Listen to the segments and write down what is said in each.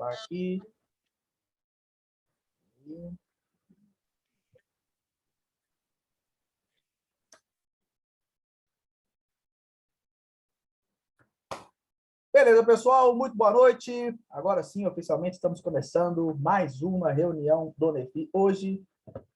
voltar aqui. Beleza, pessoal, muito boa noite. Agora sim, oficialmente estamos começando mais uma reunião do NEFI. Hoje,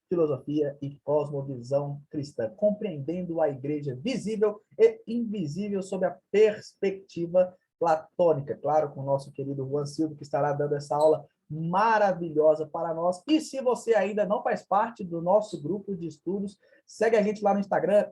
filosofia e cosmovisão cristã, compreendendo a igreja visível e invisível sob a perspectiva platônica. Claro, com o nosso querido Juan Silva, que estará dando essa aula maravilhosa para nós. E se você ainda não faz parte do nosso grupo de estudos, segue a gente lá no Instagram,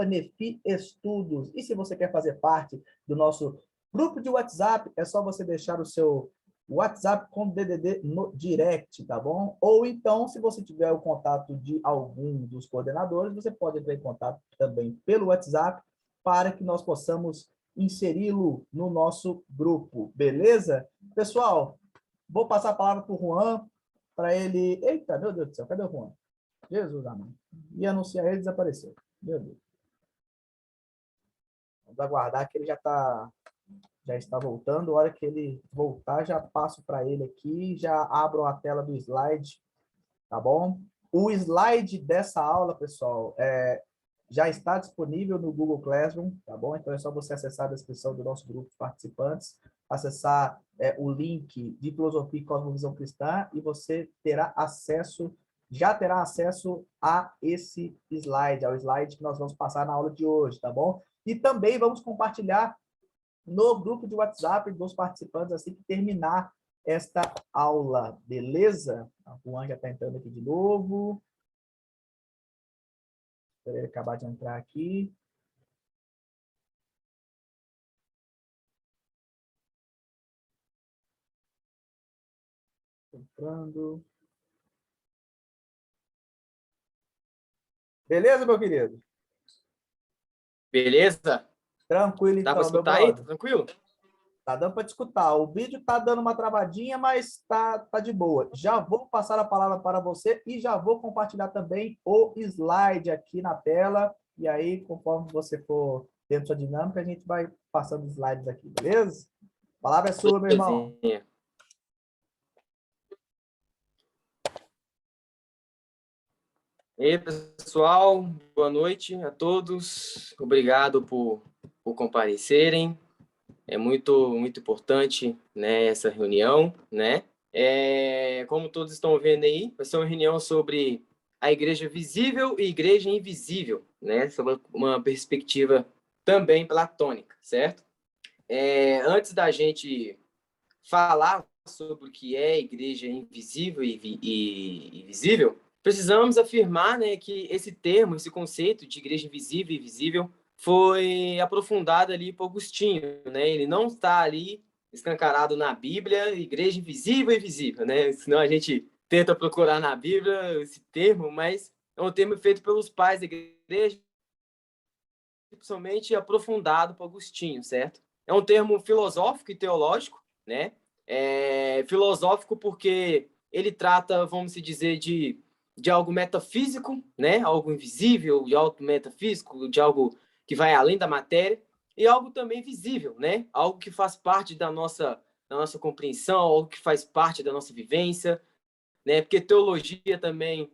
@NefiEstudos. E se você quer fazer parte do nosso grupo de WhatsApp, é só você deixar o seu WhatsApp com DDD no direct, tá bom? Ou então, se você tiver o contato de algum dos coordenadores, você pode entrar em contato também pelo WhatsApp para que nós possamos inseri-lo no nosso grupo, beleza? Pessoal, vou passar a palavra para o Juan, para ele... Eita, meu Deus do céu, cadê o Juan? Jesus amado. E anunciar ele, desapareceu. Meu Deus. Vamos aguardar que ele já está voltando. A hora que ele voltar, já passo para ele aqui, já abro a tela do slide, tá bom? O slide dessa aula, pessoal, já está disponível no Google Classroom, tá bom? Então é só você acessar a descrição do nosso grupo de participantes, acessar o link de Filosofia e Cosmovisão Cristã e você já terá acesso a esse slide, ao slide que nós vamos passar na aula de hoje, tá bom? E também vamos compartilhar no grupo de WhatsApp dos participantes assim que terminar esta aula, beleza? A Juan já está entrando aqui de novo. Espera ele acabar de entrar aqui. Entrando. Beleza, meu querido? Beleza? Tranquilo, Dá para então, meu escutar aí? brother. Tá tranquilo? Tá dando para te escutar. O vídeo tá dando uma travadinha, mas tá de boa. Já vou passar a palavra para você e já vou compartilhar também o slide aqui na tela. E aí, conforme você for tendo sua dinâmica, a gente vai passando os slides aqui, beleza? A palavra é sua, meu irmão. Belezinha. E aí, pessoal, boa noite a todos. Obrigado por comparecerem. É muito importante, né, essa reunião, né? Como todos estão vendo aí, vai ser uma reunião sobre a igreja visível e igreja invisível, né? Sobre uma perspectiva também platônica, certo? Antes da gente falar sobre o que é igreja invisível e visível, precisamos afirmar, né, que esse termo, esse conceito de igreja invisível e visível foi aprofundado ali por Agostinho, né? Ele não está ali escancarado na Bíblia, igreja invisível e visível, né? Senão a gente tenta procurar na Bíblia esse termo, mas é um termo feito pelos pais da igreja, principalmente aprofundado por Agostinho, certo? É um termo filosófico e teológico, né? Filosófico porque ele trata, vamos dizer, de algo metafísico, né? Algo invisível, de algo metafísico, de algo que vai além da matéria, e algo também visível, né? Algo que faz parte da nossa compreensão, algo que faz parte da nossa vivência, né? Porque teologia também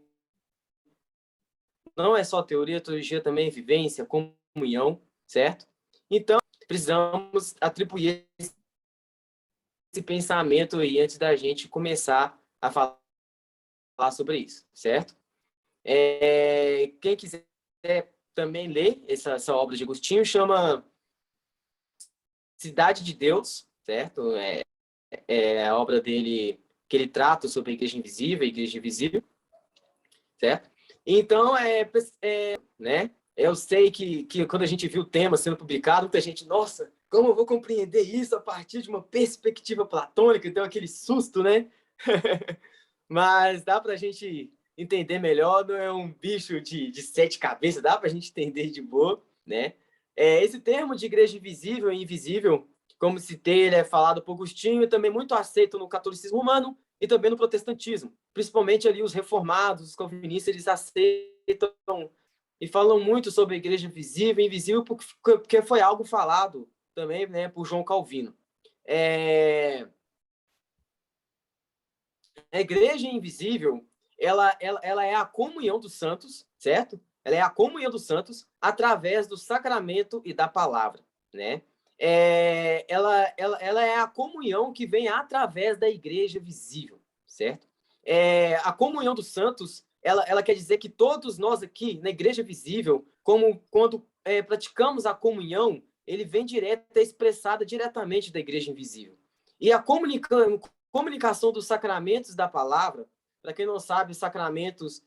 não é só teologia também é vivência, comunhão, certo? Então, precisamos atribuir esse pensamento aí antes da gente começar a falar sobre isso, certo? Quem quiser também ler essa obra de Agostinho, chama Cidade de Deus, certo? É a obra dele que ele trata sobre a igreja invisível, a igreja visível, certo? Então, né? Eu sei que quando a gente viu o tema sendo publicado, muita gente, nossa, como eu vou compreender isso a partir de uma perspectiva platônica? Deu aquele susto, né? Mas dá para a gente entender melhor, não é um bicho de 7 cabeças, dá para a gente entender de boa, né? Esse termo de igreja visível e invisível, como citei, ele é falado por Agostinho e também muito aceito no catolicismo romano e também no protestantismo. Principalmente ali os reformados, os calvinistas, eles aceitam e falam muito sobre a igreja visível e invisível porque foi algo falado também, né, por João Calvino. a igreja invisível, ela é a comunhão dos santos, certo? Ela é a comunhão dos santos através do sacramento e da palavra, né? Ela é a comunhão que vem através da igreja visível, certo? A comunhão dos santos, ela quer dizer que todos nós aqui, na igreja visível, como quando praticamos a comunhão, ele vem direto, é expressada diretamente da igreja invisível. E a comunicação dos sacramentos da palavra, para quem não sabe, os sacramentos,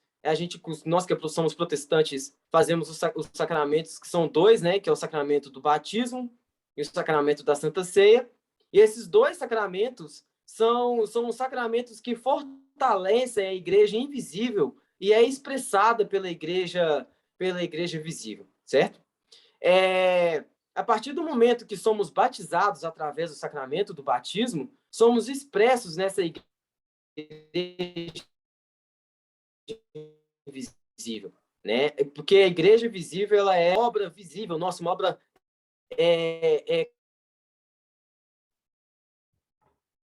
nós que somos protestantes, fazemos os sacramentos que são dois, né? Que é o sacramento do batismo e o sacramento da Santa Ceia. E esses dois sacramentos são os sacramentos que fortalecem a igreja invisível e é expressada pela igreja visível, certo? A partir do momento que somos batizados através do sacramento do batismo, somos expressos nessa igreja visível, né? Porque a igreja visível, ela é obra visível, nossa, uma obra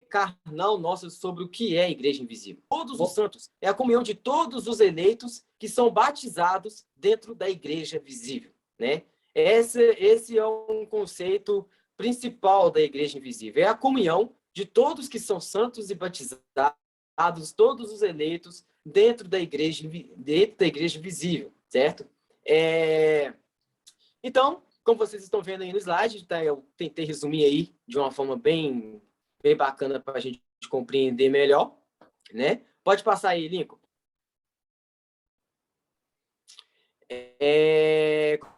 carnal nossa sobre o que é a igreja invisível. Todos os santos é a comunhão de todos os eleitos que são batizados dentro da igreja visível, né? Esse é um conceito principal da igreja invisível, é a comunhão de todos que são santos e batizados, todos os eleitos dentro da igreja visível, certo? Então, como vocês estão vendo aí no slide, tá? Eu tentei resumir aí de uma forma bem bacana para a gente compreender melhor, né? Pode passar aí, Lincoln.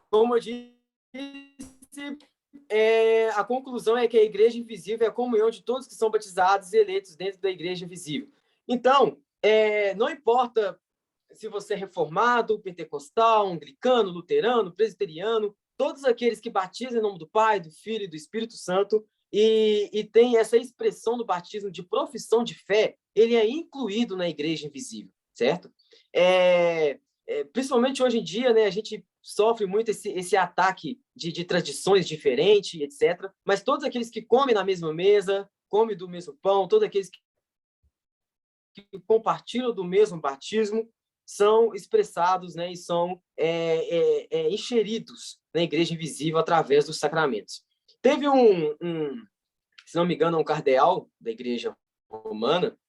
Como eu disse, a conclusão é que a igreja invisível é a comunhão de todos que são batizados e eleitos dentro da igreja visível. Então, não importa se você é reformado, pentecostal, anglicano, luterano, presbiteriano, todos aqueles que batizam em nome do Pai, do Filho e do Espírito Santo e tem essa expressão do batismo de profissão de fé, ele é incluído na igreja invisível, certo? Principalmente hoje em dia, né, a gente sofre muito esse ataque de tradições diferentes, etc. Mas todos aqueles que comem na mesma mesa, comem do mesmo pão, todos aqueles que compartilham do mesmo batismo, são expressados, né, e são encheridos na igreja invisível através dos sacramentos. Teve se não me engano, um cardeal da igreja romana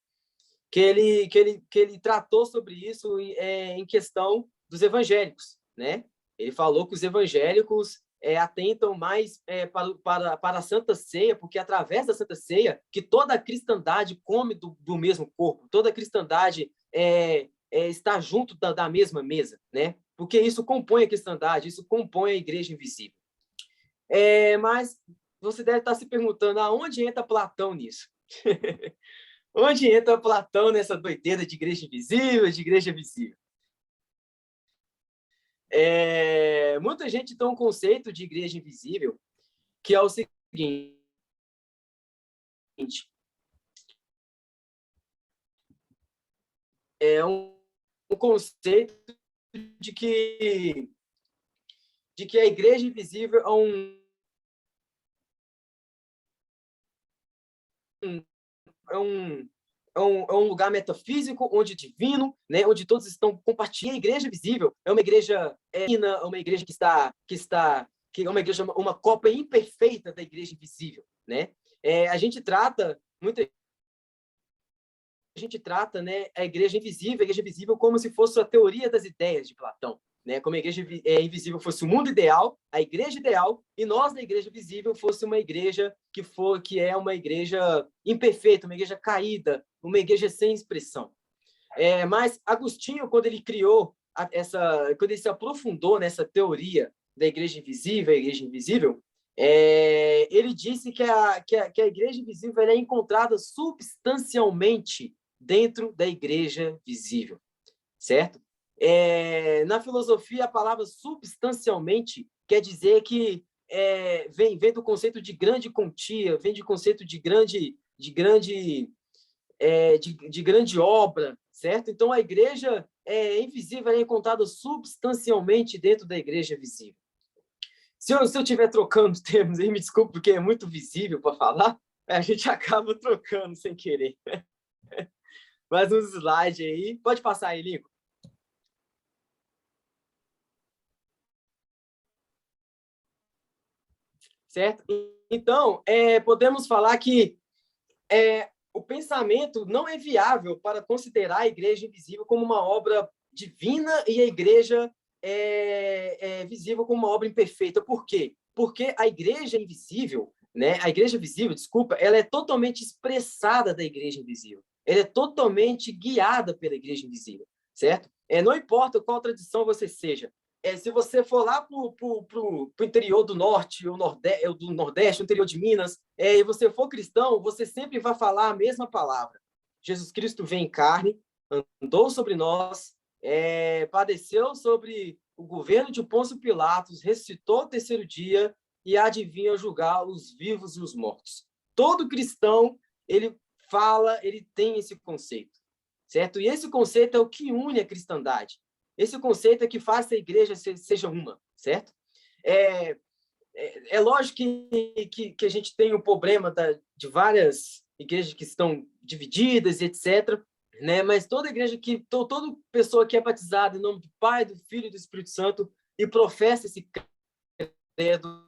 que ele tratou sobre isso em questão dos evangélicos, né? Ele falou que os evangélicos atentam mais para a Santa Ceia, porque é através da Santa Ceia que toda a cristandade come do mesmo corpo, toda a cristandade está junto da mesma mesa, né? Porque isso compõe a cristandade, isso compõe a igreja invisível. Mas você deve estar se perguntando aonde entra Platão nisso? Onde entra Platão nessa doideira de igreja invisível, de igreja visível? Muita gente tem um conceito de igreja invisível que é o seguinte: é um conceito de que a igreja invisível é um lugar metafísico, onde divino, né, onde todos estão compartilhando. A igreja visível é uma igreja uma igreja que é uma igreja, uma cópia imperfeita da igreja invisível, né? A gente trata né, a igreja invisível como se fosse a teoria das ideias de Platão, né? Como a igreja invisível fosse o mundo ideal, a igreja ideal, e nós da igreja visível fosse uma igreja que é uma igreja imperfeita, uma igreja caída, uma igreja sem expressão. Mas Agostinho, quando ele criou quando ele se aprofundou nessa teoria da igreja invisível, ele disse que a igreja invisível é encontrada substancialmente dentro da igreja visível, certo? Na filosofia, a palavra substancialmente quer dizer que vem do conceito de grande quantia, vem do conceito de grande obra, certo? Então, a igreja invisível é encontrada substancialmente dentro da igreja visível. Se eu estiver trocando termos aí, me desculpe, porque é muito visível para falar, a gente acaba trocando sem querer. mais uns slides aí. Pode passar aí, Lincoln. Certo? Então, podemos falar que o pensamento não é viável para considerar a igreja invisível como uma obra divina e a igreja visível como uma obra imperfeita. Por quê? Porque a igreja invisível, né? A igreja visível, desculpa, ela é totalmente expressada da igreja invisível. Ela é totalmente guiada pela igreja invisível, certo? Não importa qual tradição você seja. Se você for lá para o interior do norte, do nordeste, o interior de Minas, e você for cristão, você sempre vai falar a mesma palavra. Jesus Cristo veio em carne, andou sobre nós, padeceu sobre o governo de Pôncio Pilatos, ressuscitou ao terceiro dia e adivinha julgar os vivos e os mortos. Todo cristão, ele tem esse conceito, certo? E esse conceito é o que une a cristandade. Esse conceito é que faz a igreja seja uma, certo? É lógico que a gente tem o problema de várias igrejas que estão divididas, etc., né? Mas toda igreja toda pessoa que é batizada em nome do Pai, do Filho e do Espírito Santo e professa esse credo,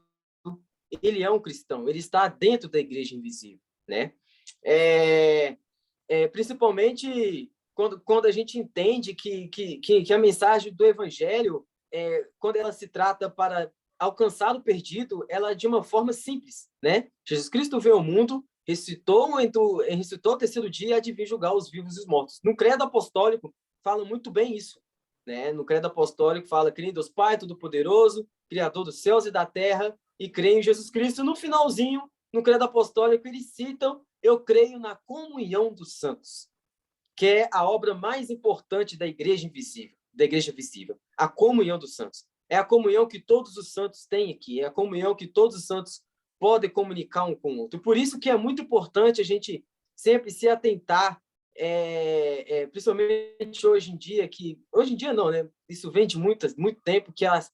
ele é um cristão, ele está dentro da igreja invisível, né? Principalmente quando a gente entende que a mensagem do evangelho, quando ela se trata para alcançar o perdido, ela é de uma forma simples, né? Jesus Cristo veio ao mundo, ressuscitou ao terceiro dia e há de vir julgar os vivos e os mortos. No credo apostólico fala muito bem isso, né? No credo apostólico fala: creio em Deus Pai Todo-Poderoso, Criador dos céus e da terra, e creio em Jesus Cristo. No finalzinho, no credo apostólico, eles citam: eu creio na comunhão dos santos, que é a obra mais importante da igreja visível, a comunhão dos santos. É a comunhão que todos os santos têm aqui, é a comunhão que todos os santos podem comunicar um com o outro. Por isso que é muito importante a gente sempre se atentar, principalmente hoje em dia, hoje em dia não, né? Isso vem de muito tempo, que as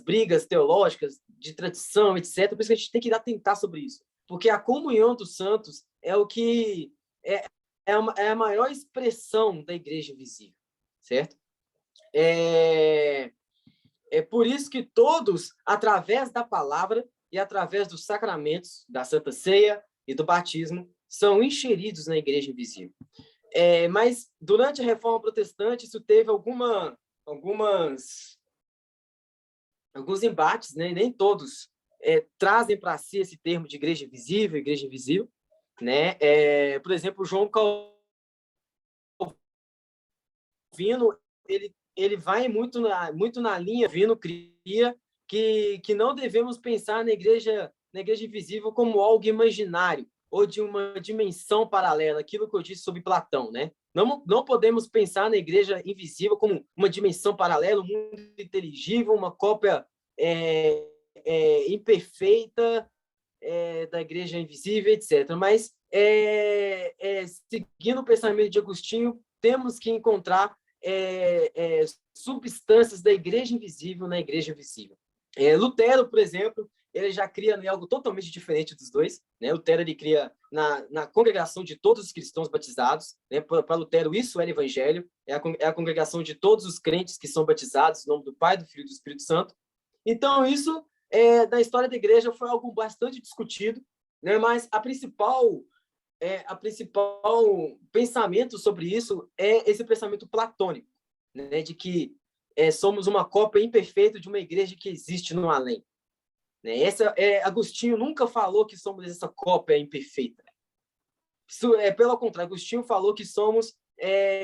brigas teológicas, de tradição, etc. Por isso que a gente tem que atentar sobre isso. Porque a comunhão dos santos é o que é a maior expressão da igreja visível, certo? É por isso que todos, através da palavra e através dos sacramentos, da Santa Ceia e do batismo, são enxeridos na igreja invisível. Mas, durante a Reforma Protestante, isso teve alguns embates, né? Nem todos trazem para si esse termo de igreja invisível, né? Por exemplo, João Calvino, ele vai muito na linha, Calvino cria que não devemos pensar na igreja invisível como algo imaginário ou de uma dimensão paralela, aquilo que eu disse sobre Platão, né? Não podemos pensar na igreja invisível como uma dimensão paralela, um mundo inteligível, uma cópia imperfeita da igreja invisível, etc. Mas, seguindo o pensamento de Agostinho, temos que encontrar substâncias da igreja invisível na igreja visível. Lutero, por exemplo, ele já cria algo totalmente diferente dos dois, né? Lutero ele cria na congregação de todos os cristãos batizados, né? Para Lutero isso é o evangelho, é a congregação de todos os crentes que são batizados em nome do Pai, do Filho e do Espírito Santo. Então isso da história da igreja foi algo bastante discutido, né? Mas a principal pensamento sobre isso é esse pensamento platônico, né? De que somos uma cópia imperfeita de uma igreja que existe no além, né? Agostinho nunca falou que somos essa cópia imperfeita. Isso, pelo contrário, Agostinho falou que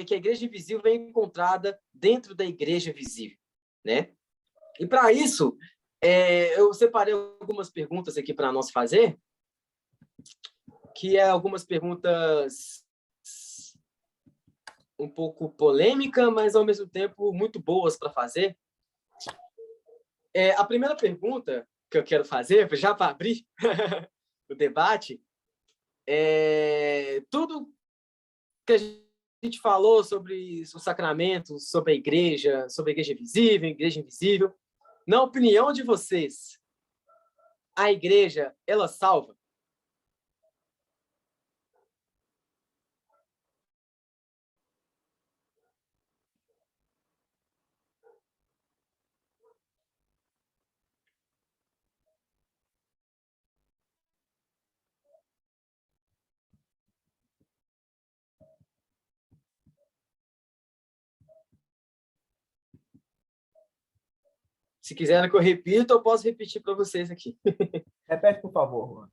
que a igreja invisível é encontrada dentro da igreja visível, né? E para isso, eu separei algumas perguntas aqui para nós fazer, que algumas perguntas um pouco polêmica, mas ao mesmo tempo muito boas para fazer. A primeira pergunta que eu quero fazer, já para abrir o debate, tudo que a gente falou sobre os sacramentos, sobre a igreja visível, igreja invisível, na opinião de vocês, a igreja, ela salva? Se quiserem que eu repita, eu posso repetir para vocês aqui. Repete, por favor, Juan.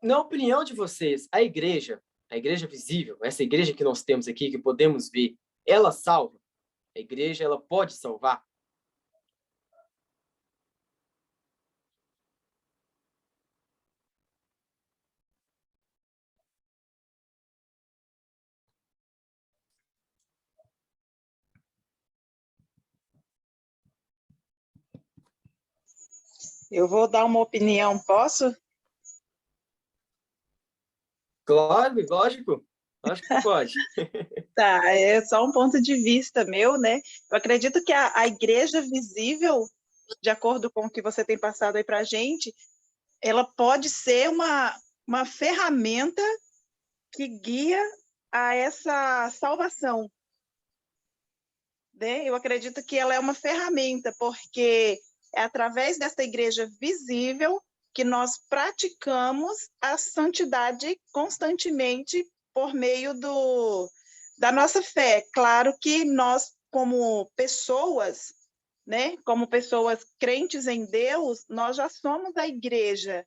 Na opinião de vocês, a igreja visível, essa igreja que nós temos aqui, que podemos ver, ela salva? A igreja, ela pode salvar? Eu vou dar uma opinião, posso? Claro, lógico. Acho que pode. Tá, é só um ponto de vista meu, né? Eu acredito que a igreja visível, de acordo com o que você tem passado aí para a gente, ela pode ser uma ferramenta que guia a essa salvação, né? Eu acredito que ela é uma ferramenta, porque é através dessa igreja visível que nós praticamos a santidade constantemente por meio da nossa fé. Claro que nós, como pessoas, né, como pessoas crentes em Deus, nós já somos a igreja.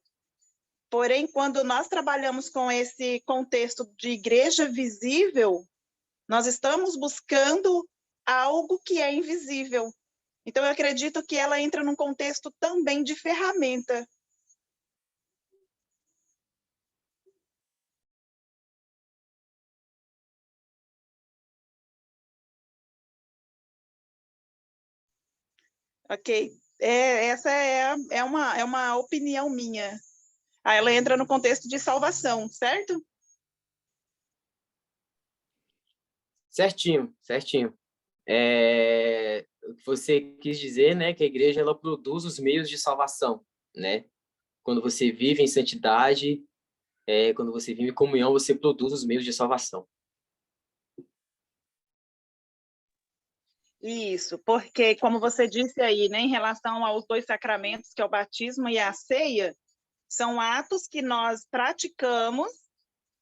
Porém, quando nós trabalhamos com esse contexto de igreja visível, nós estamos buscando algo que é invisível. Então, eu acredito que ela entra num contexto também de ferramenta. Ok? Essa é uma opinião minha. Aí ela entra no contexto de salvação, certo? Certinho, certinho. O que você quis dizer, né, que a igreja ela produz os meios de salvação, né? Quando você vive em santidade, quando você vive em comunhão, você produz os meios de salvação. Isso, porque, como você disse aí, né, em relação aos dois sacramentos, que é o batismo e a ceia, são atos que nós praticamos,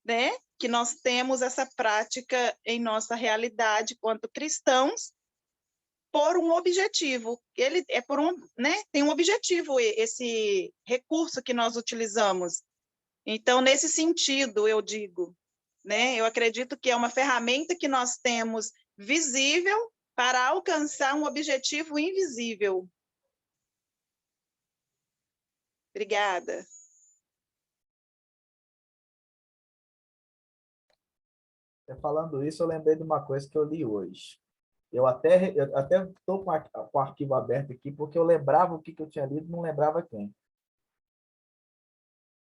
né, que nós temos essa prática em nossa realidade quanto cristãos, por um objetivo. Ele é por um, né, tem um objetivo esse recurso que nós utilizamos. Então, nesse sentido, eu digo, né, eu acredito que é uma ferramenta que nós temos visível para alcançar um objetivo invisível. Obrigada. Falando isso, eu lembrei de uma coisa que eu li hoje. Eu até estou com o arquivo aberto aqui, porque eu lembrava o que eu tinha lido, não lembrava quem.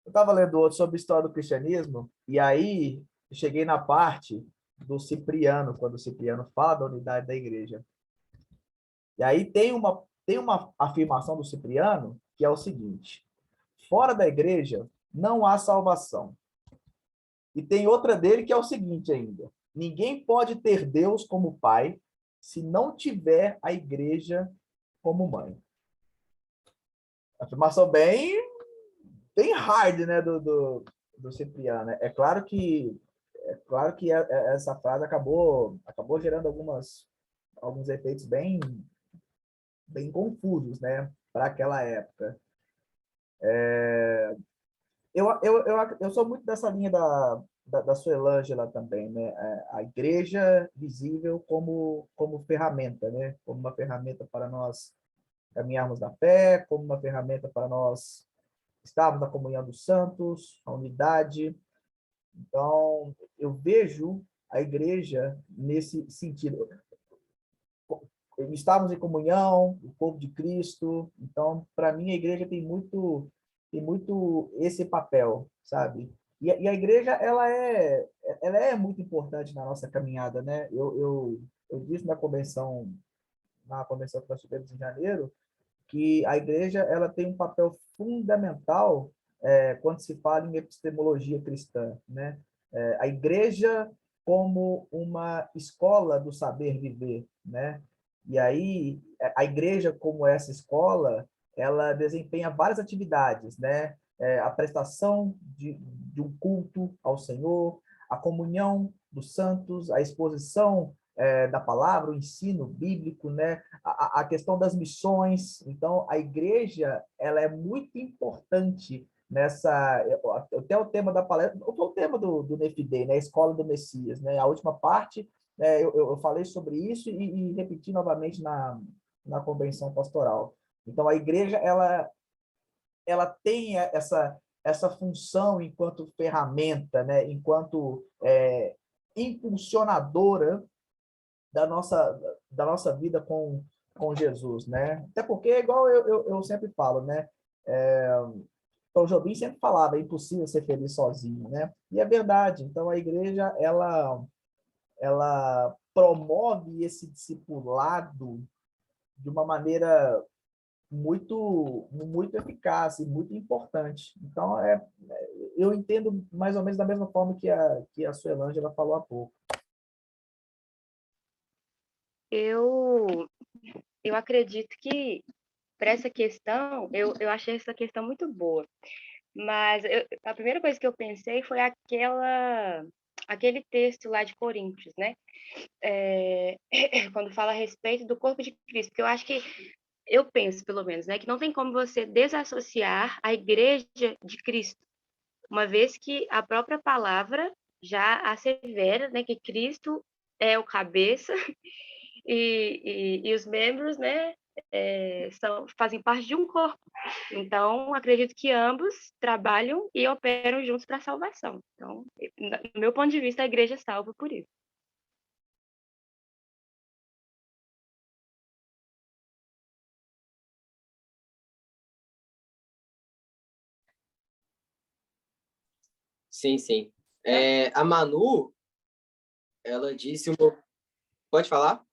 Eu estava lendo outro sobre a história do cristianismo, e aí cheguei na parte do Cipriano, quando o Cipriano fala da unidade da igreja. E aí tem uma afirmação do Cipriano, que é o seguinte: fora da igreja não há salvação. E tem outra dele que é o seguinte ainda: ninguém pode ter Deus como pai se não tiver a igreja como mãe. Afirmação bem hard, né, do Cipriano. É claro que essa frase acabou gerando alguns efeitos bem confusos, né, para aquela época. Eu sou muito dessa linha da Suelângela também, né? A igreja visível como ferramenta, né? Como uma ferramenta para nós caminharmos na fé, como uma ferramenta para nós estarmos na comunhão dos santos, a unidade. Então, eu vejo a igreja nesse sentido. Estamos em comunhão, o povo de Cristo. Então, para mim, a igreja tem muito esse papel, sabe? E a igreja, ela é muito importante na nossa caminhada, né? Eu disse na convenção que nós tivemos em janeiro, que a igreja ela tem um papel fundamental quando se fala em epistemologia cristã, né? A igreja como uma escola do saber viver, né? E aí a igreja como essa escola, ela desempenha várias atividades, né? A prestação de um culto ao Senhor, a comunhão dos santos, a exposição da palavra, o ensino bíblico, né? A questão das missões. Então, a igreja, ela é muito importante nessa... Até o tema da palestra, o tema do NFD, né? A Escola do Messias, né? A última parte, eu falei sobre isso e repeti novamente na convenção pastoral. Então, a igreja, ela tem essa função enquanto ferramenta, né? Enquanto impulsionadora da nossa vida com Jesus, né? Até porque, igual eu sempre falo, né? Então, Jobim sempre falava, é impossível ser feliz sozinho, né? E é verdade. Então, a igreja, ela promove esse discipulado de uma maneira muito eficaz e muito importante. Então, eu entendo mais ou menos da mesma forma que a Suelângela falou há pouco. Eu acredito que, para essa questão, eu achei essa questão muito boa. Mas a primeira coisa que eu pensei foi aquele texto lá de Coríntios, né? Quando fala a respeito do corpo de Cristo, porque eu penso, pelo menos, né, que não tem como você desassociar a igreja de Cristo, uma vez que a própria palavra já assevera, né, que Cristo é o cabeça e os membros, né, fazem parte de um corpo. Então, acredito que ambos trabalham e operam juntos para a salvação. Então, no meu ponto de vista, a igreja é salva por isso. Sim, sim. A Manu, ela disse Pode falar?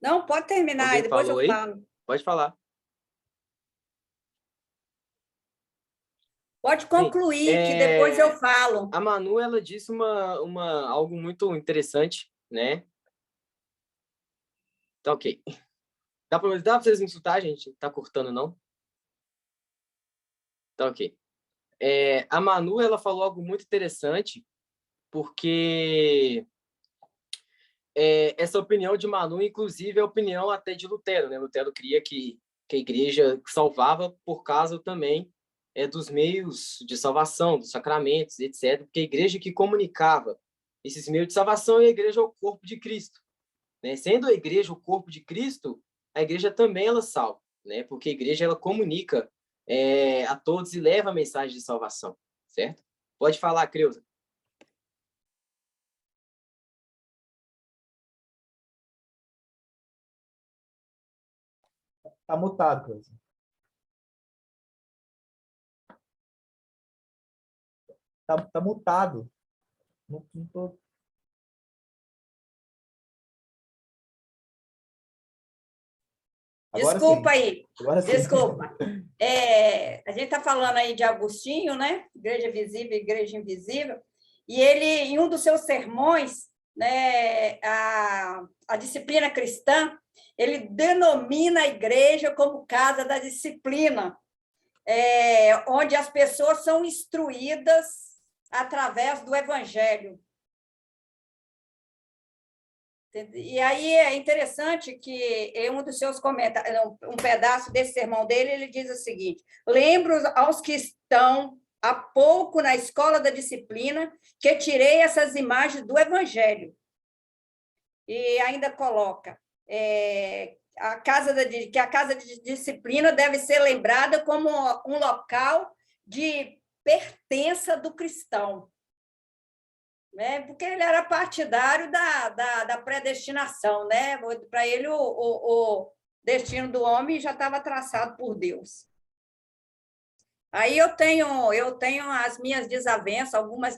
Não, pode terminar, Alguém depois falou eu aí? falo. Pode falar. Pode Sim. concluir, que depois eu falo. A Manu, ela disse algo muito interessante, né? Tá ok. Dá pra vocês me escutar, gente? Tá cortando, não? Tá ok. A Manu, ela falou algo muito interessante, porque essa opinião de Manu, inclusive, é a opinião até de Lutero, né? Lutero cria que a igreja salvava por causa também dos meios de salvação, dos sacramentos, etc. Porque a igreja que comunicava esses meios de salvação e a igreja é o corpo de Cristo, né? Sendo a igreja o corpo de Cristo, a igreja também ela salva, né? Porque a igreja ela comunica a todos e leva a mensagem de salvação, certo? Pode falar, Creuza. Tá mutado, Cleusa. Tá mutado. Não tô... Agora Desculpa sim. aí, Agora sim. desculpa. A gente está falando aí de Agostinho, né? Igreja visível, igreja invisível. E ele, em um dos seus sermões, né, a disciplina cristã, ele denomina a igreja como casa da disciplina, onde as pessoas são instruídas através do evangelho. E aí é interessante que em um dos seus comentários, um pedaço desse sermão dele, ele diz o seguinte: lembro aos que estão há pouco na escola da disciplina que tirei essas imagens do evangelho. E ainda coloca que a casa de disciplina deve ser lembrada como um local de pertença do cristão, né? Porque ele era partidário da predestinação, né? Para ele, o destino do homem já estava traçado por Deus. Aí eu tenho as minhas desavenças, algumas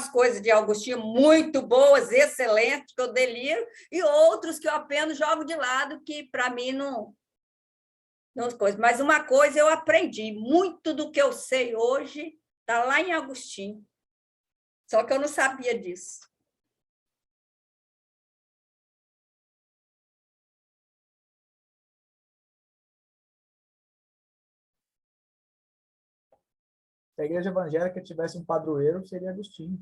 coisas de Agostinho muito boas, excelentes, que eu deliro, e outros que eu apenas jogo de lado, que para mim não coisa. Mas uma coisa eu aprendi, muito do que eu sei hoje está lá em Agostinho. Só que eu não sabia disso. Se a igreja evangélica tivesse um padroeiro, seria Agostinho.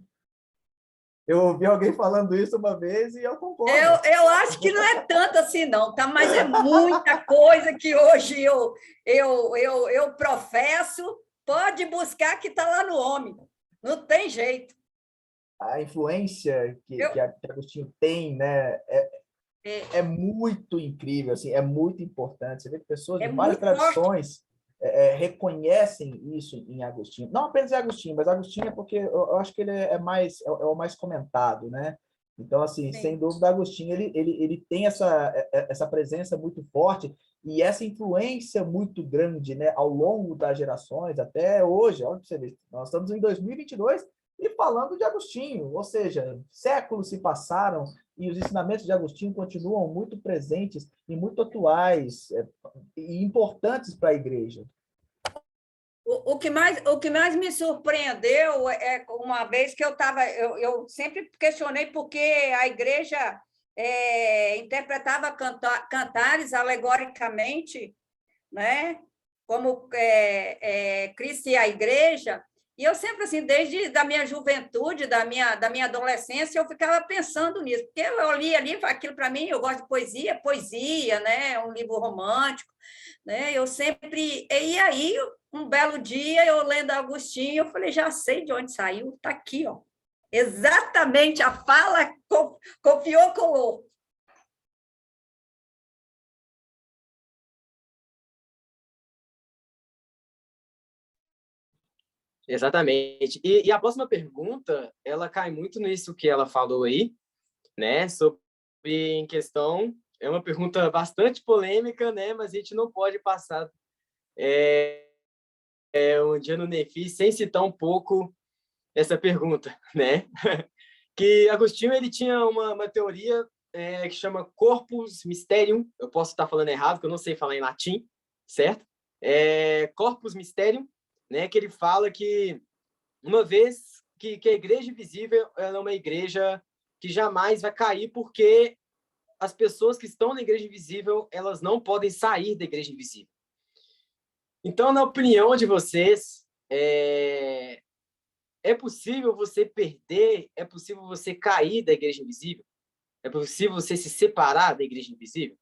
Eu ouvi alguém falando isso uma vez e eu concordo. Eu acho que não é tanto assim, não, tá? Mas é muita coisa que hoje eu professo. Pode buscar que está lá no homem. Não tem jeito. A influência que Agostinho tem, né, é muito incrível, assim, é muito importante. Você vê que pessoas de várias tradições reconhecem isso em Agostinho. Não apenas em Agostinho, mas Agostinho é porque eu acho que ele é o mais comentado, né? Então, assim, Sim. sem dúvida, Agostinho ele tem essa presença muito forte e essa influência muito grande, né, ao longo das gerações, até hoje. Olha para você ver, nós estamos em 2022 e falando de Agostinho, ou seja, séculos se passaram e os ensinamentos de Agostinho continuam muito presentes e muito atuais e importantes para a igreja. O que mais me surpreendeu é uma vez que eu sempre questionei porque a igreja interpretava cantares alegoricamente, né? Como Cristo e a igreja. E eu sempre, assim, desde da minha juventude, da minha adolescência, eu ficava pensando nisso, porque eu li ali, aquilo para mim, eu gosto de poesia, né? Um livro romântico, né? Eu sempre... E aí, um belo dia, eu lendo Agostinho, eu falei, já sei de onde saiu, está aqui, ó. Exatamente, a fala copiou, colou. Exatamente. E a próxima pergunta, ela cai muito nisso que ela falou aí, né? Sobre em questão, é uma pergunta bastante polêmica, né? Mas a gente não pode passar um dia no Nefi sem citar um pouco essa pergunta, né? Que Agostinho ele tinha uma teoria que chama Corpus Mysterium. Eu posso estar falando errado, porque eu não sei falar em latim, certo? Corpus Mysterium, né? Que ele fala que uma vez que a igreja invisível ela é uma igreja que jamais vai cair, porque as pessoas que estão na igreja invisível elas não podem sair da igreja invisível. Então, na opinião de vocês, é possível você perder? É possível você cair da igreja invisível? É possível você se separar da igreja invisível?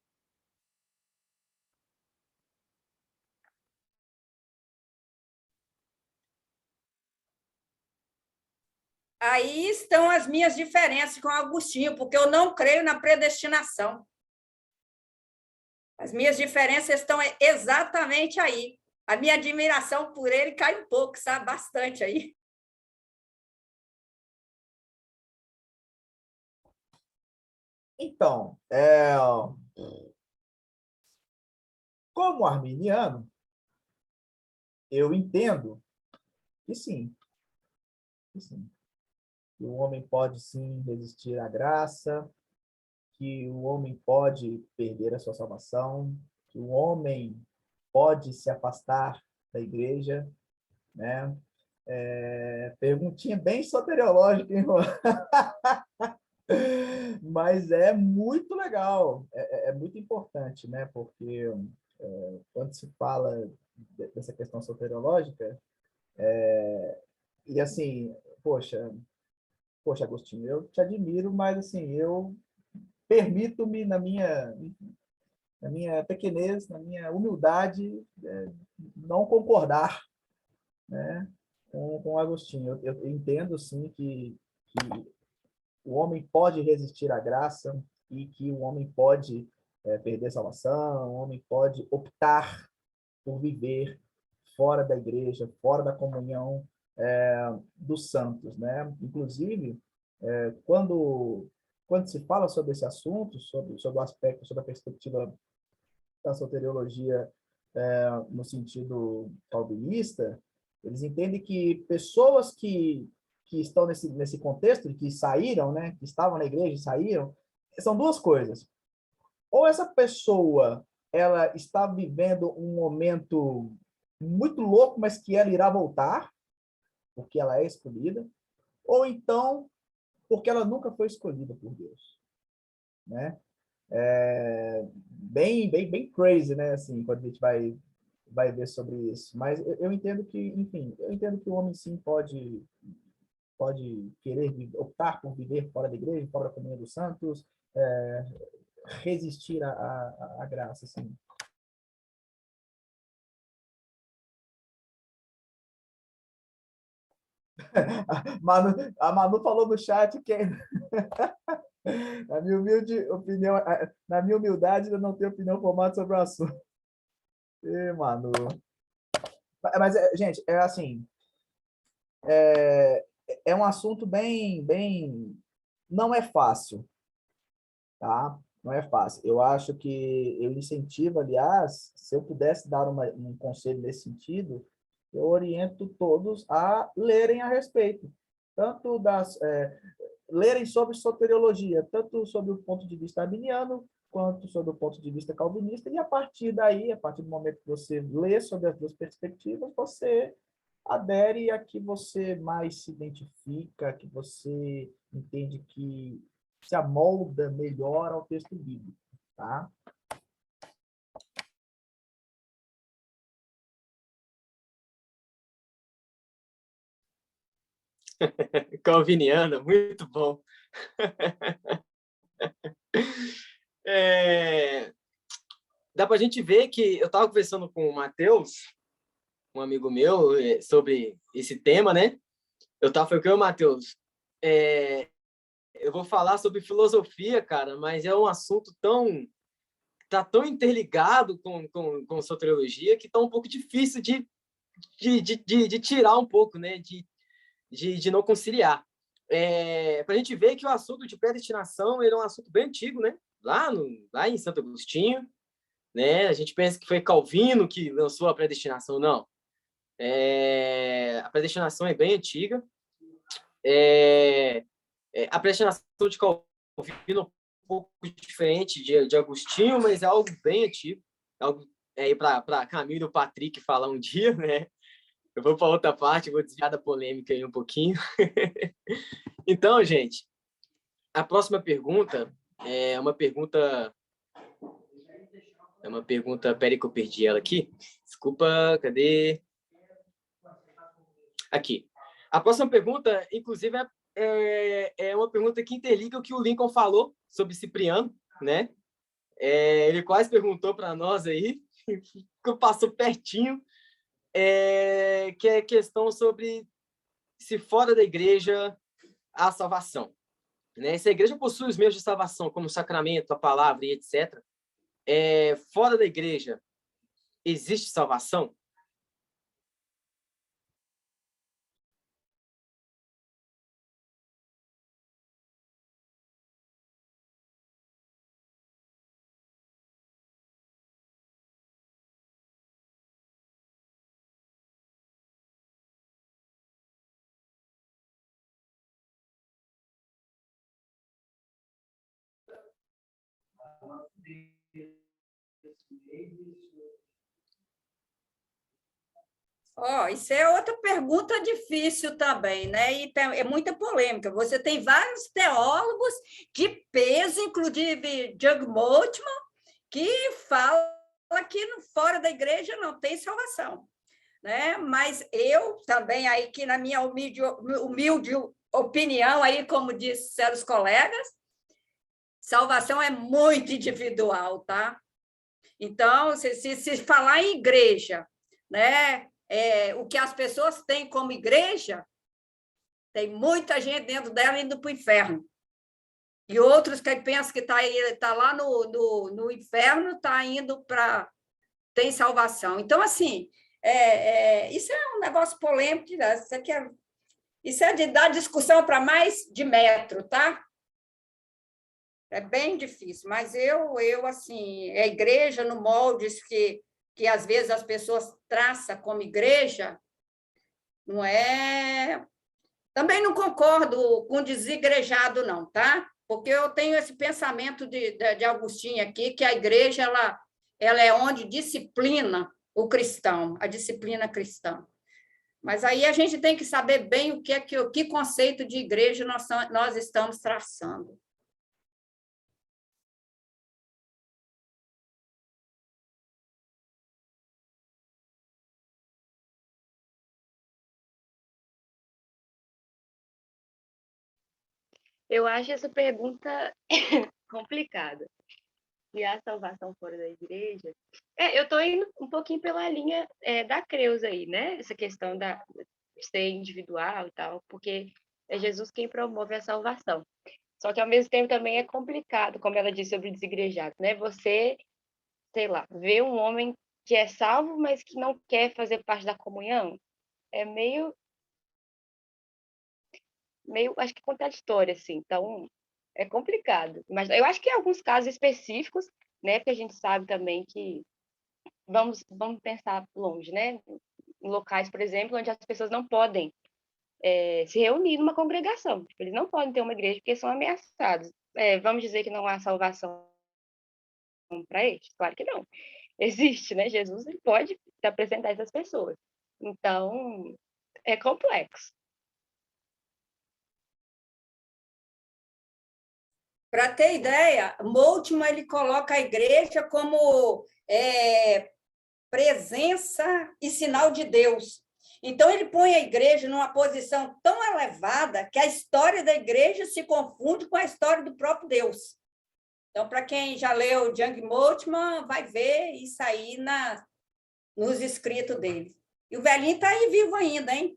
Aí estão as minhas diferenças com Agostinho, porque eu não creio na predestinação. As minhas diferenças estão exatamente aí. A minha admiração por ele cai um pouco, sabe? Bastante aí. Então, como arminiano, eu entendo que sim, que sim. Que o homem pode sim resistir à graça, que o homem pode perder a sua salvação, que o homem pode se afastar da igreja, né? Perguntinha bem soteriológica, hein, Juan? Mas é muito legal, é muito importante, né? Porque quando se fala dessa questão soteriológica, e assim, poxa, Agostinho, eu te admiro, mas assim, eu permito-me na minha pequenez, na minha humildade, não concordar, né, com Agostinho. Eu entendo, sim, que o homem pode resistir à graça e que o homem pode perder a salvação, o homem pode optar por viver fora da igreja, fora da comunhão dos santos, né? Inclusive, quando se fala sobre esse assunto, sobre o aspecto, sobre a perspectiva da soteriologia no sentido calvinista, eles entendem que pessoas que estão nesse contexto, que saíram, né, que estavam na igreja e saíram, são duas coisas. Ou essa pessoa ela está vivendo um momento muito louco, mas que ela irá voltar, porque ela é escolhida, ou então porque ela nunca foi escolhida por Deus, né? Bem crazy, né? Assim, quando a gente vai vai ver sobre isso. Mas eu entendo que, enfim, eu entendo que o homem sim pode querer optar por viver fora da igreja, fora da comunhão dos santos, resistir à graça, assim. A Manu falou no chat que na minha humilde opinião, na minha humildade, ainda não tenho opinião formada sobre o assunto. Manu. Mas, gente, é assim, é um assunto não é fácil, tá? Não é fácil. Eu acho que eu incentivo, aliás, se eu pudesse dar um conselho nesse sentido, eu oriento todos a lerem a respeito, tanto lerem sobre soteriologia, tanto sobre o ponto de vista arminiano, quanto sobre o ponto de vista calvinista, e a partir daí, a partir do momento que você lê sobre as duas perspectivas, você adere a que você mais se identifica, que você entende que se amolda melhor ao texto bíblico, tá? Calviniana, muito bom. Dá para a gente ver que eu estava conversando com o Matheus, um amigo meu, sobre esse tema, né? Eu estava falando com o Matheus, eu vou falar sobre filosofia, cara, mas é um assunto tá tão interligado com soteriologia que tá um pouco difícil de tirar um pouco, né? De não conciliar. Para a gente ver que o assunto de predestinação ele é um assunto bem antigo, né? Lá em Santo Agostinho, né? A gente pensa que foi Calvino que lançou a predestinação, não. A predestinação é bem antiga. A predestinação de Calvino é um pouco diferente de Agostinho, mas é algo bem antigo. É algo aí para Camilo e o Patrick falar um dia, né? Eu vou para outra parte, vou desviar da polêmica aí um pouquinho. Então, gente, a próxima pergunta é uma pergunta. Peraí que eu perdi ela aqui. Desculpa, cadê? Aqui. A próxima pergunta, inclusive, é uma pergunta que interliga o que o Lincoln falou sobre Cipriano, né? Ele quase perguntou para nós aí, que passou pertinho, que é questão sobre se fora da igreja há salvação. Né? Se a igreja possui os meios de salvação, como o sacramento, a palavra e etc., fora da igreja existe salvação? Isso é outra pergunta difícil também, né? E é muita polêmica. Você tem vários teólogos de peso, inclusive Doug Moltmann, que fala que fora da igreja não tem salvação, né? Mas eu também, aí que na minha humilde opinião, aí como disseram os colegas, salvação é muito individual, tá? Então, se falar em igreja, né? O que as pessoas têm como igreja, tem muita gente dentro dela indo para o inferno. E outros que pensam que tá lá no inferno, está indo para... tem salvação. Então, assim, isso é um negócio polêmico, né? Isso é de dar discussão para mais de metro, tá? É bem difícil, mas eu assim, a igreja no moldes que às vezes as pessoas traçam como igreja, não é... Também não concordo com desigrejado, não, tá? Porque eu tenho esse pensamento de Agostinho aqui, que a igreja ela é onde disciplina o cristão, a disciplina cristã. Mas aí a gente tem que saber bem o que conceito de igreja nós estamos traçando. Eu acho essa pergunta complicada. E a salvação fora da igreja. Eu estou indo um pouquinho pela linha da Creuza aí, né? Essa questão de ser individual e tal, porque é Jesus quem promove a salvação. Só que, ao mesmo tempo, também é complicado, como ela disse sobre desigrejado, né? Você, sei lá, vê um homem que é salvo, mas que não quer fazer parte da comunhão. É meio, acho que contraditório, assim. Então, é complicado. Mas eu acho que em alguns casos específicos, né? Porque a gente sabe também que vamos pensar longe, né? Em locais, por exemplo, onde as pessoas não podem se reunir numa congregação. Tipo, eles não podem ter uma igreja porque são ameaçados. Vamos dizer que não há salvação para eles? Claro que não. Existe, né? Jesus ele pode se apresentar a essas pessoas. Então, é complexo. Para ter ideia, Moltmann ele coloca a igreja como presença e sinal de Deus. Então, ele põe a igreja numa posição tão elevada que a história da igreja se confunde com a história do próprio Deus. Então, para quem já leu Young Moltmann, vai ver isso aí nos escritos dele. E o velhinho está aí vivo ainda, hein?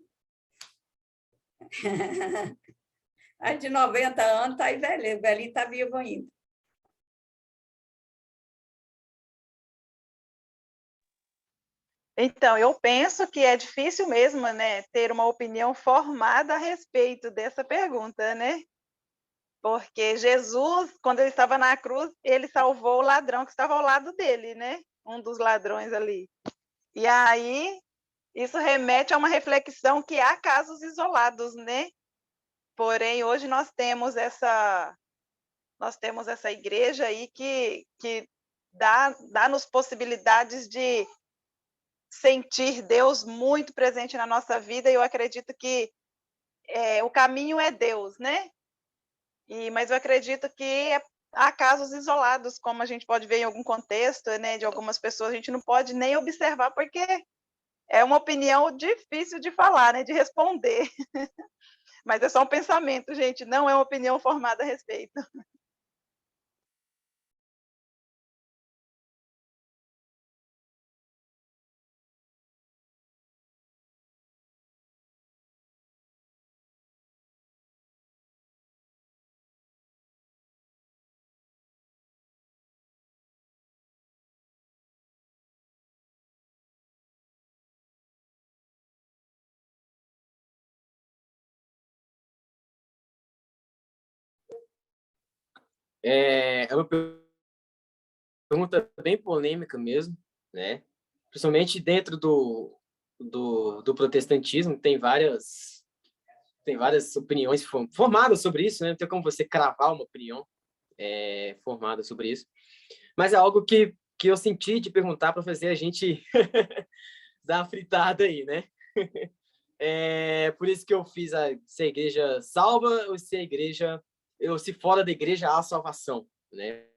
A de 90 anos está aí velhinho, o velhinho está vivo ainda. Então, eu penso que é difícil mesmo, né, ter uma opinião formada a respeito dessa pergunta, né? Porque Jesus, quando ele estava na cruz, ele salvou o ladrão que estava ao lado dele, né? Um dos ladrões ali. E aí, isso remete a uma reflexão que há casos isolados, né? Porém, hoje nós temos essa igreja aí que dá-nos possibilidades de sentir Deus muito presente na nossa vida, e eu acredito que o caminho é Deus, né? Mas eu acredito que há casos isolados, como a gente pode ver em algum contexto, né, de algumas pessoas, a gente não pode nem observar, porque é uma opinião difícil de falar, né, de responder. Mas é só um pensamento, gente, não é uma opinião formada a respeito. É uma pergunta bem polêmica mesmo, né? Principalmente dentro do protestantismo, tem várias opiniões formadas sobre isso, né? Não tem como você cravar uma opinião formada sobre isso. Mas é algo que eu senti de perguntar para fazer a gente dar uma fritada aí, né? Por isso que eu fiz se a igreja salva ou se fora da igreja há salvação, né?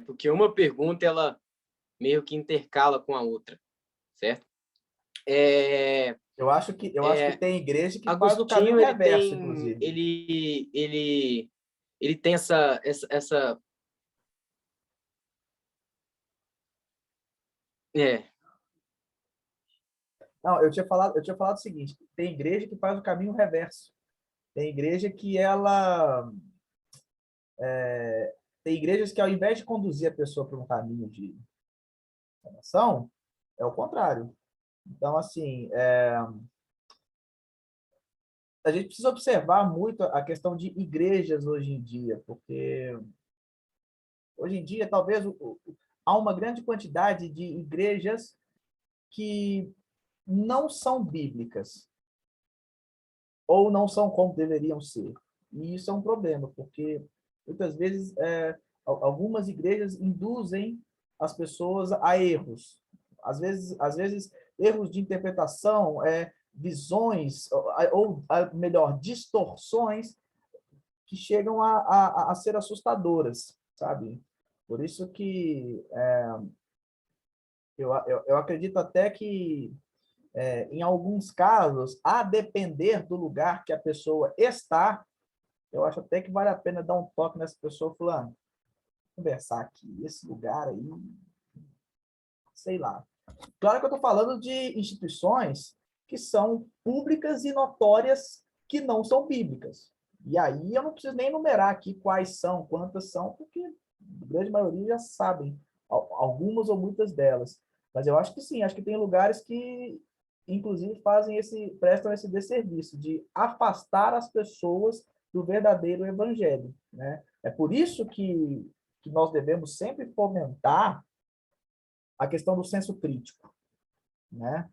Porque uma pergunta, ela meio que intercala com a outra, certo? Eu acho que tem igreja que faz o caminho Agostinho, reverso, inclusive. ele tem essa Não, eu tinha falado o seguinte, tem igreja que faz o caminho reverso. Tem igreja que tem igrejas que, ao invés de conduzir a pessoa para um caminho de salvação, é o contrário. Então, assim, a gente precisa observar muito a questão de igrejas hoje em dia, porque hoje em dia, talvez, há uma grande quantidade de igrejas que não são bíblicas, ou não são como deveriam ser. E isso é um problema, porque muitas vezes algumas igrejas induzem as pessoas a erros. Às vezes erros de interpretação, visões, ou melhor, distorções que chegam a ser assustadoras, sabe? Por isso que eu acredito até que em alguns casos, a depender do lugar que a pessoa está, eu acho até que vale a pena dar um toque nessa pessoa, fulano, conversar aqui, esse lugar aí, sei lá. Claro que eu estou falando de instituições que são públicas e notórias que não são bíblicas. E aí eu não preciso nem enumerar aqui quais são, quantas são, porque a grande maioria já sabem, algumas ou muitas delas. Mas eu acho que sim, acho que tem lugares que, inclusive, prestam esse desserviço de afastar as pessoas do verdadeiro evangelho, né? É por isso que nós devemos sempre fomentar a questão do senso crítico, né?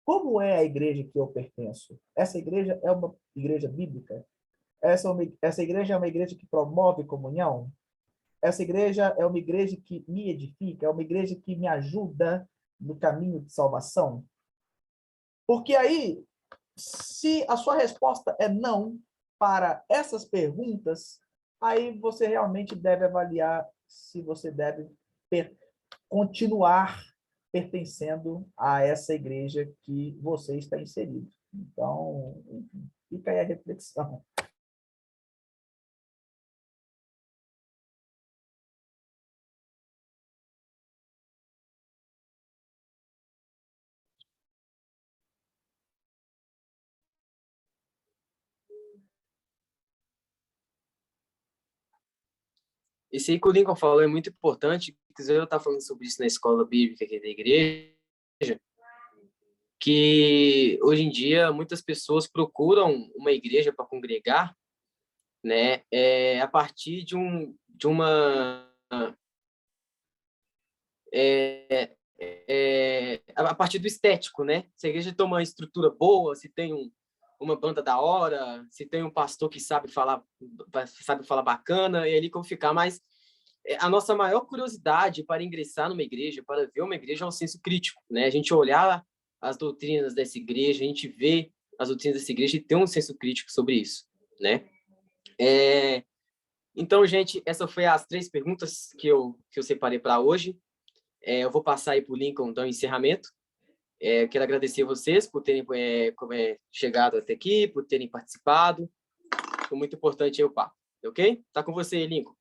Como é a igreja que eu pertenço? Essa igreja é uma igreja bíblica? Essa igreja é uma igreja que promove comunhão? Essa igreja é uma igreja que me edifica? É uma igreja que me ajuda no caminho de salvação? Porque aí, se a sua resposta é não para essas perguntas, aí você realmente deve avaliar se você deve continuar pertencendo a essa igreja que você está inserido. Então, fica aí a reflexão. Esse aí que o Lincoln falou é muito importante, porque eu estava falando sobre isso na escola bíblica aqui da igreja, que hoje em dia muitas pessoas procuram uma igreja para congregar, né, a partir de uma a partir do estético, né? Se a igreja tem uma estrutura boa, se tem uma banda da hora, se tem um pastor que sabe falar bacana, é ali que eu vou ficar. Mas a nossa maior curiosidade para ingressar numa igreja, para ver uma igreja, é um senso crítico, né? A gente olhar as doutrinas dessa igreja, a gente vê as doutrinas dessa igreja e ter um senso crítico sobre isso, né? Então, gente, essas foram as 3 perguntas que eu separei para hoje. Eu vou passar aí para o Lincoln dar um encerramento. Quero agradecer a vocês por terem chegado até aqui, por terem participado. Foi muito importante aí o papo, ok? Tá com você, Lincoln.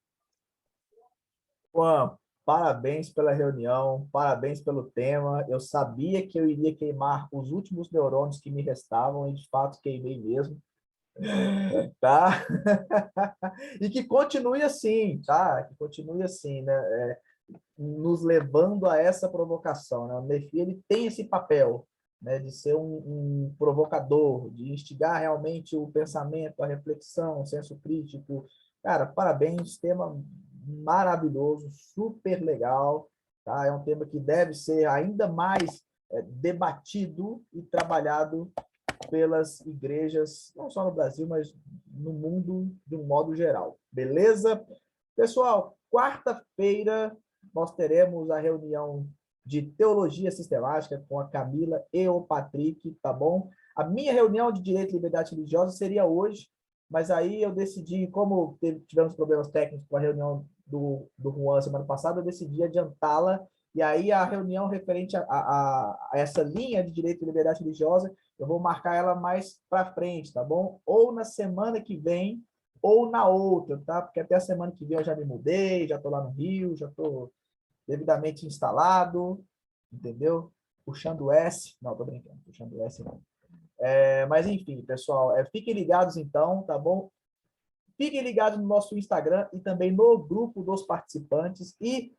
Juan, parabéns pela reunião, parabéns pelo tema. Eu sabia que eu iria queimar os últimos neurônios que me restavam, e de fato queimei mesmo. Tá? E que continue assim, tá? Que continue assim, né? Nos levando a essa provocação, né? O Nefi, ele tem esse papel, né, de ser um provocador, de instigar realmente o pensamento, a reflexão, o senso crítico. Cara, parabéns, tema maravilhoso, super legal, tá? É um tema que deve ser ainda mais debatido e trabalhado pelas igrejas, não só no Brasil, mas no mundo de um modo geral. Beleza? Pessoal, quarta-feira nós teremos a reunião de teologia sistemática com a Camila e o Patrick, tá bom? A minha reunião de direito e liberdade religiosa seria hoje, mas aí eu decidi, como tivemos problemas técnicos com a reunião do Juan semana passada, eu decidi adiantá-la, e aí a reunião referente a essa linha de direito e liberdade religiosa, eu vou marcar ela mais para frente, tá bom? Ou na semana que vem, ou na outra, tá? Porque até a semana que vem eu já me mudei, já estou lá no Rio, já estou devidamente instalado, entendeu? Puxando S. Não, tô brincando, puxando S não. Mas enfim, pessoal, fiquem ligados então, tá bom? Fiquem ligados no nosso Instagram e também no grupo dos participantes. E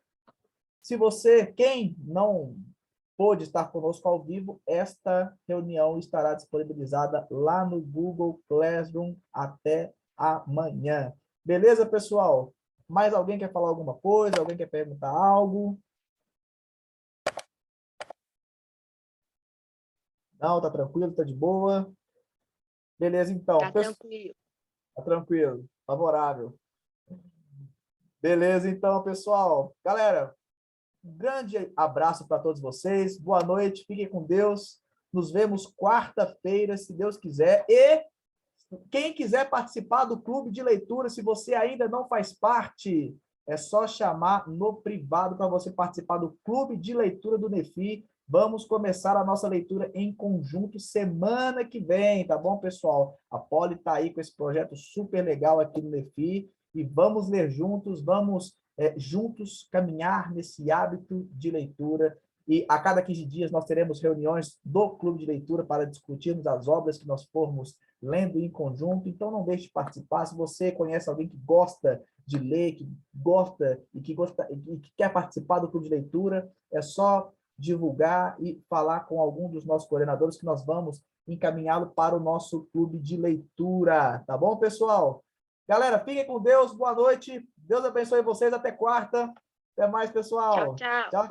se você, quem não pôde estar conosco ao vivo, esta reunião estará disponibilizada lá no Google Classroom até amanhã. Beleza, pessoal? Mais alguém quer falar alguma coisa? Alguém quer perguntar algo? Não, tá tranquilo, tá de boa? Beleza, então. Tá tranquilo. Tá tranquilo, favorável. Beleza, então, pessoal. Galera, um grande abraço para todos vocês. Boa noite, fiquem com Deus. Nos vemos quarta-feira, se Deus quiser. E quem quiser participar do clube de leitura, se você ainda não faz parte, é só chamar no privado para você participar do Clube de Leitura do NEFI. Vamos começar a nossa leitura em conjunto semana que vem, tá bom, pessoal? A Poli está aí com esse projeto super legal aqui no NEFI e vamos ler juntos, vamos juntos caminhar nesse hábito de leitura. E a cada 15 dias nós teremos reuniões do Clube de Leitura para discutirmos as obras que nós formos lendo em conjunto. Então não deixe de participar. Se você conhece alguém que gosta de ler, que gosta e que quer participar do Clube de Leitura, é só divulgar e falar com algum dos nossos coordenadores que nós vamos encaminhá-lo para o nosso Clube de Leitura. Tá bom, pessoal? Galera, fiquem com Deus. Boa noite. Deus abençoe vocês. Até quarta. Até mais, pessoal. Tchau, tchau. Tchau, tchau.